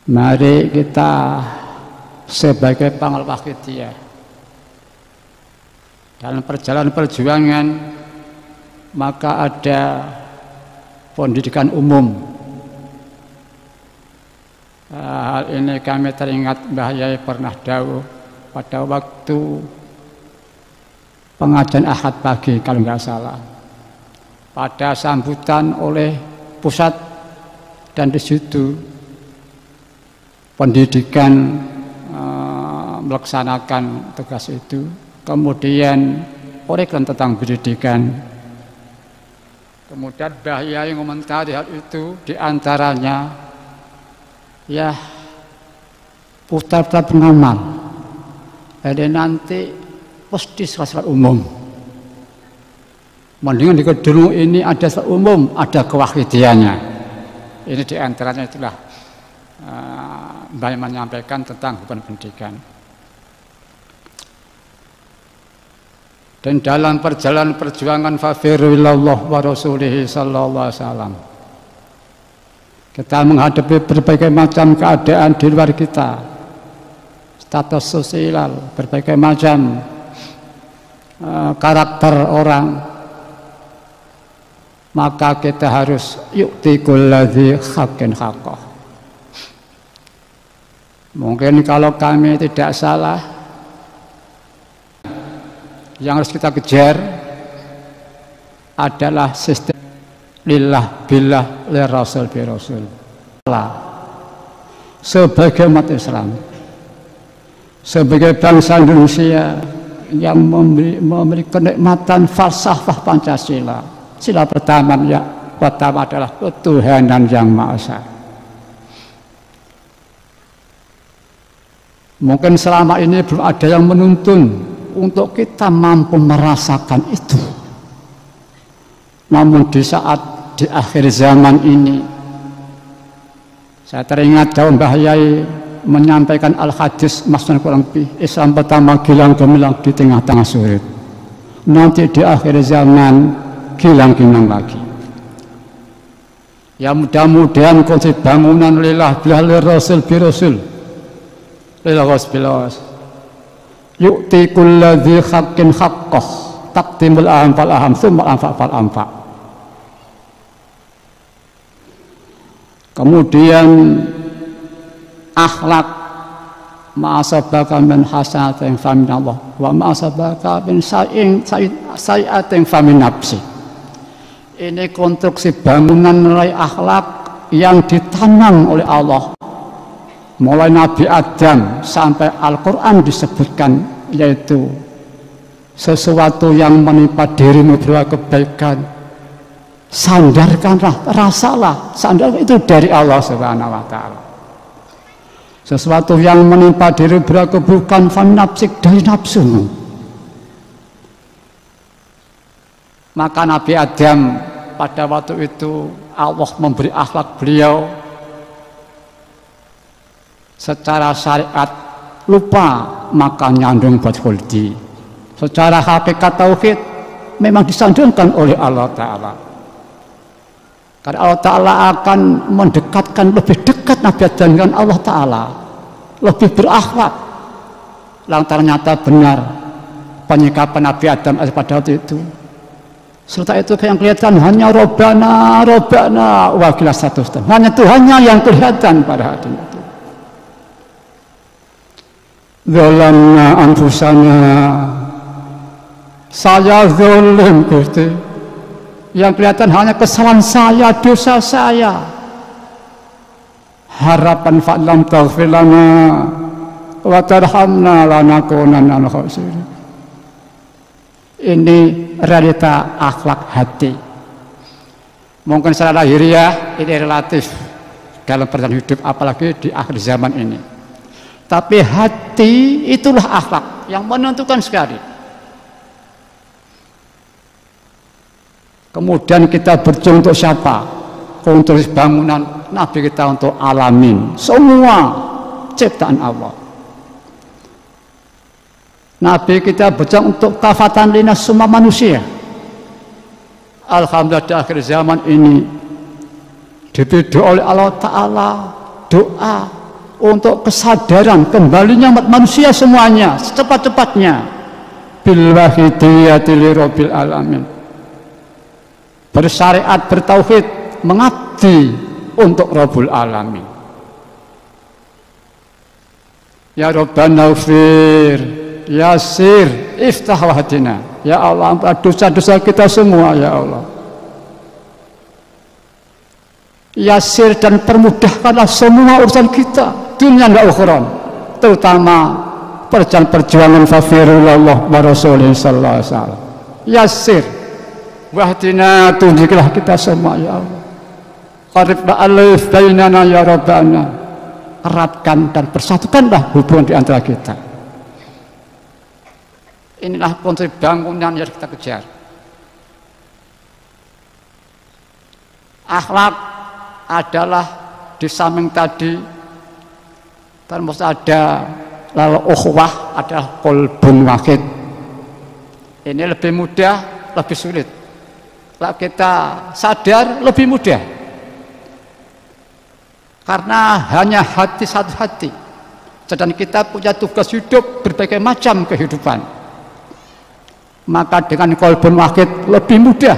Mari kita sebagai pengelola dia dalam perjalanan perjuangan, maka ada pendidikan umum. Hal ini kami teringat Mbah Yai pernah dawuh pada waktu pengajian Ahad pagi kalau nggak salah, pada sambutan oleh pusat, dan di situ pendidikan melaksanakan tugas itu. Kemudian uraikan tentang pendidikan. Kemudian Mbah Yai mengomentari hal itu, diantaranya ya putar-putar pengamal. Jadi nanti pasti sekolah umum. Mendingan di kedua ini ada sekolah umum, ada kewahidiannya. Ini diantaranya itulah Mbah menyampaikan tentang hubungan pendidikan. Dan dalam perjalanan perjuangan fafirillallah wa rasulihi sallallahu alaihi wasallam, kita menghadapi berbagai macam keadaan di luar kita, status sosial, berbagai macam karakter orang, maka kita harus yu'ti kulladzi haqqin haqqah. Mungkin kalau kami tidak salah, yang harus kita kejar adalah sistem lillah billah li rasul bi rasul. Sebagai umat Islam, sebagai bangsa Indonesia yang memiliki kenikmatan falsafah Pancasila, sila pertama adalah ketuhanan yang Maha Esa. Mungkin selama ini belum ada yang menuntun untuk kita mampu merasakan itu. Namun di akhir zaman ini, saya teringat daun Mbah Yai menyampaikan al-hadis maksudnya kurang lebih, Islam pertama gilang gemilang di tengah-tengah sulit, nanti di akhir zaman gilang gemilang lagi. Ya mudah-mudahan konsep bangunan lillah billah rasul bi rasul lillah rasul yu'ti kulladzi haqqin haqqah taqdimul aham fal aham summa anfa fal anfa. Kemudian akhlak, ma'asabaka min hasanatin famin Allah wa ma'asabaka min sayi'atin famin nafsi. Ini konstruksi bangunan nilai akhlak yang ditanam oleh Allah mulai Nabi Adam sampai Al-Quran disebutkan, yaitu sesuatu yang menimpa dirimu berupa kebaikan, sandarkanlah, rasalah, sandarkan itu dari Allah Subhanahu wa Ta'ala. Sesuatu yang menimpa diri berupa keburukan, fan nafsik, dari nafsumu. Maka Nabi Adam pada waktu itu Allah memberi akhlak beliau secara syariat, lupa maka nyandung buat khuldi. Secara hakikat tauhid memang disandungkan oleh Allah Ta'ala, karena Allah Ta'ala akan mendekatkan, lebih dekat Nabi Adam dengan Allah Ta'ala, lebih berakhlak. Lantaran nyata benar penyikapan Nabi Adam pada waktu itu. Serta itu yang kelihatan hanya Robbana, Robbana wakilah satu, hanya Tuhannya yang kelihatan pada hati itu. Zalamna anfusana, saya zalim Gusti, yang kelihatan hanya kesalahan saya, dosa saya. Harapan fa'lam taghfir lana wa tarhamna lanakunanna minal khasirin. Ini realita akhlak hati. Mungkin secara lahiriah ini relatif dalam perjalanan hidup, apalagi di akhir zaman ini. Tapi hati itulah akhlak yang menentukan sekali. Kemudian kita berjuang untuk siapa? Untuk bangunan Nabi kita, untuk alamin, semua ciptaan Allah. Nabi kita berjuang untuk kafatan linas semua manusia. Alhamdulillah di akhir zaman ini dibimbing oleh Allah Ta'ala doa untuk kesadaran kembalinya umat manusia semuanya secepat-cepatnya bil wahidiyati li rabbil alamin, bersyariat bertauhid mengabdi untuk Rabbul Alamin. Ya Rabbana ufir yasir iftah wahdina, ya Allah ampuni dosa-dosa kita semua ya Allah, yasir dan permudahkanlah semua urusan kita dunia dan akhirat, terutama perjuangan fafirullah wa rasulih sallallahu alaihi wasallam. Yasir wahdina, tunjuklah kita semua ya Allah, qarib alif bainana ya Rabbana, eratkan dan persatukanlah hubungan di antara kita. Inilah konsep bangunan yang kita kejar. Akhlak adalah di samping tadi terus ada lalu ukhuwah adalah qalbun wahid. Ini lebih mudah, lebih sulit. Kalau kita sadar lebih mudah, karena hanya hati satu hati, sedang kita punya tugas hidup berbagai macam kehidupan. Maka dengan qalbun wahid lebih mudah.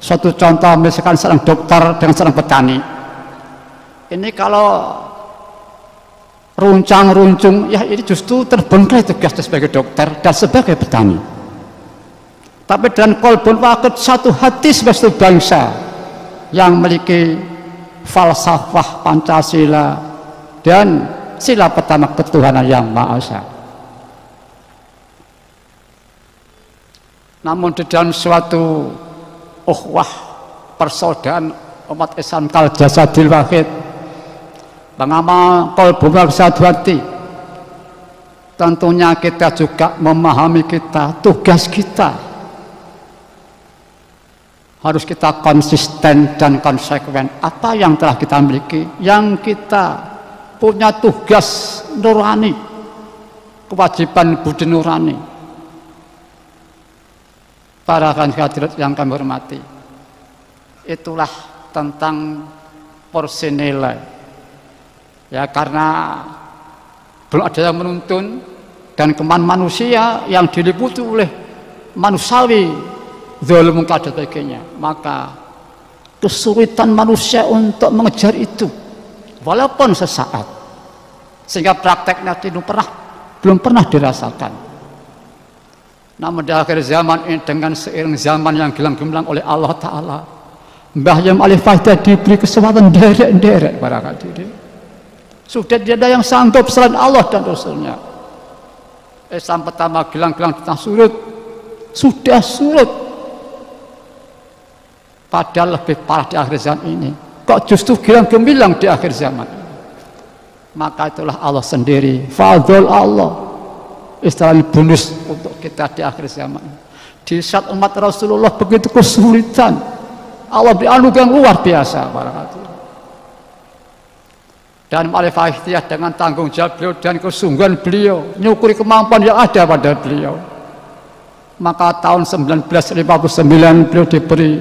Suatu contoh misalkan seorang dokter dengan seorang petani, ini kalau runcang-runcung ya ini justru terbengkalai tugasnya sebagai dokter dan sebagai petani. Tapi dengan qalbun wahid satu hati sebagai satu bangsa yang memiliki falsafah Pancasila dan sila pertama ketuhanan yang Maha Esa. Namun di dalam suatu ukhuwah persaudaraan umat Islam kal jasadil wahid, mengamal qalbun wahid satu hati, tentunya kita juga memahami kita tugas kita harus kita konsisten dan konsekuen. Apa yang telah kita miliki, yang kita punya tugas nurani, kewajiban budi nurani. Para hadirat yang kami hormati, itulah tentang porsi nilai. Ya, karena belum ada yang menuntun dan kemauan manusia yang diliputi oleh manusiawi zalim dan sebagainya, maka kesulitan manusia untuk mengejar itu walaupun sesaat, sehingga prakteknya belum pernah dirasakan. Namun di akhir zaman ini dengan seiring zaman yang gilang-gemilang oleh Allah Ta'ala, Mbah Yam Alif Faidah diberi kesempatan derek-derek para hadirin. Sudah tidak ada yang sanggup selain Allah dan Rasulnya. Islam pertama gilang-gilang tentang surut, sudah surut. Padahal lebih parah di akhir zaman ini, kok justru gilang-gemilang di akhir zaman ini. Maka itulah Allah sendiri, fadl Allah, istilah bonus untuk kita di akhir zaman. Di saat umat Rasulullah begitu kesulitan, Allah beri anugerah yang luar biasa para hadirin. Dan ma'rifah ihtiyah dengan tanggung jawab beliau dan kesungguhan beliau, nyukuri kemampuan yang ada pada beliau. Maka tahun 1959 beliau diberi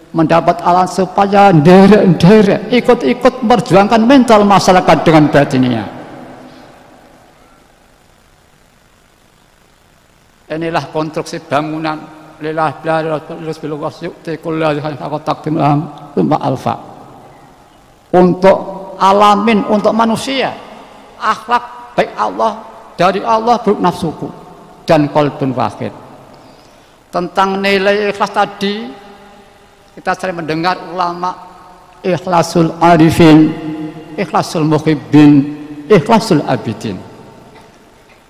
mendapat alat supaya derek-derek ikut-ikut memperjuangkan mental masyarakat dengan batinnya. Inilah konstruksi bangunan lillah alfa untuk alamin, untuk manusia, akhlak baik Allah, dari Allah, buruk nafsuku dan qalbun wahid. Tentang nilai ikhlas tadi kita sering mendengar ulama, ikhlasul arifin, ikhlasul muhibbin, ikhlasul abidin.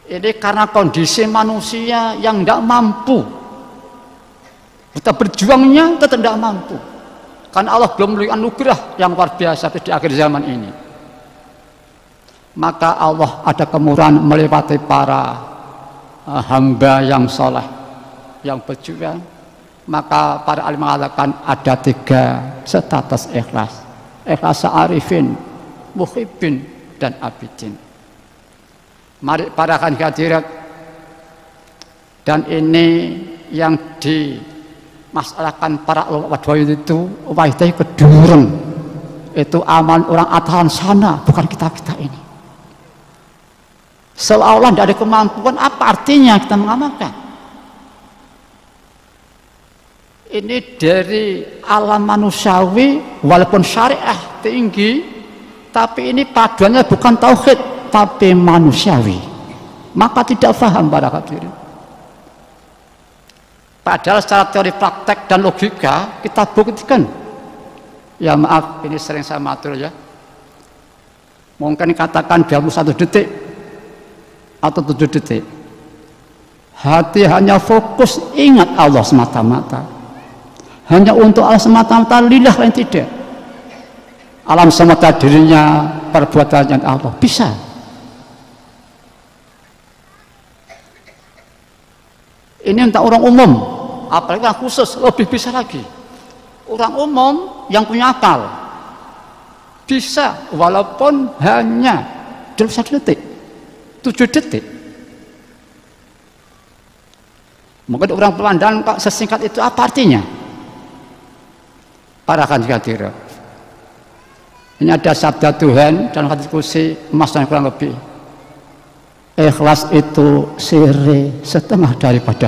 Ini karena kondisi manusia yang tidak mampu, kita berjuangnya tetap tidak mampu, karena Allah belum memberi anugerah yang luar biasa di akhir zaman ini. Maka Allah ada kemurahan melewati para hamba yang soleh, yang berjuang. Maka para alim mengatakan ada 3 status ikhlas: ikhlas arifin, muhibbin, dan abidin. Mari para hadirat, dan ini yang dimasalahkan para ulama itu wajah kedurun Itu amal orang atasan sana, bukan kita-kita ini. Seolah-olah tidak ada kemampuan, apa artinya kita mengamalkan? Ini dari alam manusiawi, walaupun syariah tinggi, tapi ini paduannya bukan tauhid, tapi manusiawi. Maka tidak paham para hadirin. Padahal secara teori praktek dan logika kita buktikan. Ya maaf, ini sering saya matur ya. Mungkin katakan 21 detik atau 7 detik. Hati hanya fokus ingat Allah semata-mata. Hanya untuk Allah semata-mata, lillah lain tidak. Alam semesta dirinya, perbuatannya Allah. Bisa. Ini untuk orang umum, apalagi yang khusus lebih bisa lagi. Orang umum yang punya akal bisa, walaupun hanya 1 detik, 7 detik. Mungkin orang pelandang kok sesingkat itu, apa artinya? Para hadirin, ini ada sabda Tuhan dalam hadis qudsi, emas dan kurang lebih. Ikhlas itu siri setengah daripada